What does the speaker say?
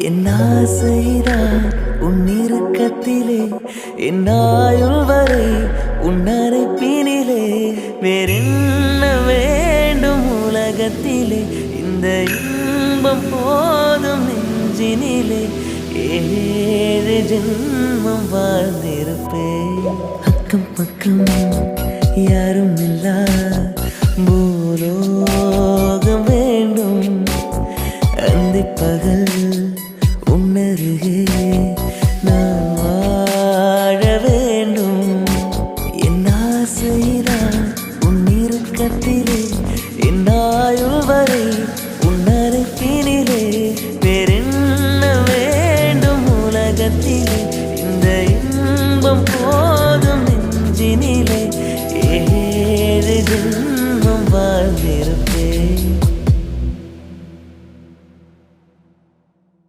என் ஆசைதான் உன்னிருக்கத்திலே என் ஆயுள் வரை உன்னரைப்பினிலே வேறென்ன வேண்டும் உலகத்திலே இந்த இன்பம் போதும் நெஞ்சினிலே ஏழு ஜென்மம் வாழ்ந்திருப்பேன் அக்கம் பக்கம் யாரும் இல்லா பூலோகம் வேண்டும் அந்தி பகல் உன்னருகே நான் வாழ வேண்டும் என் ஆசைதான் உன்னிருக்கத்திலே என் ஆயுள் வரை உன்னருகினிலே வேறென்ன வேண்டும் உலகத்திலே இந்த இன்பம் போதும் நெஞ்சினிலே ஏழு ஜென்மம் வாழ்ந்திரு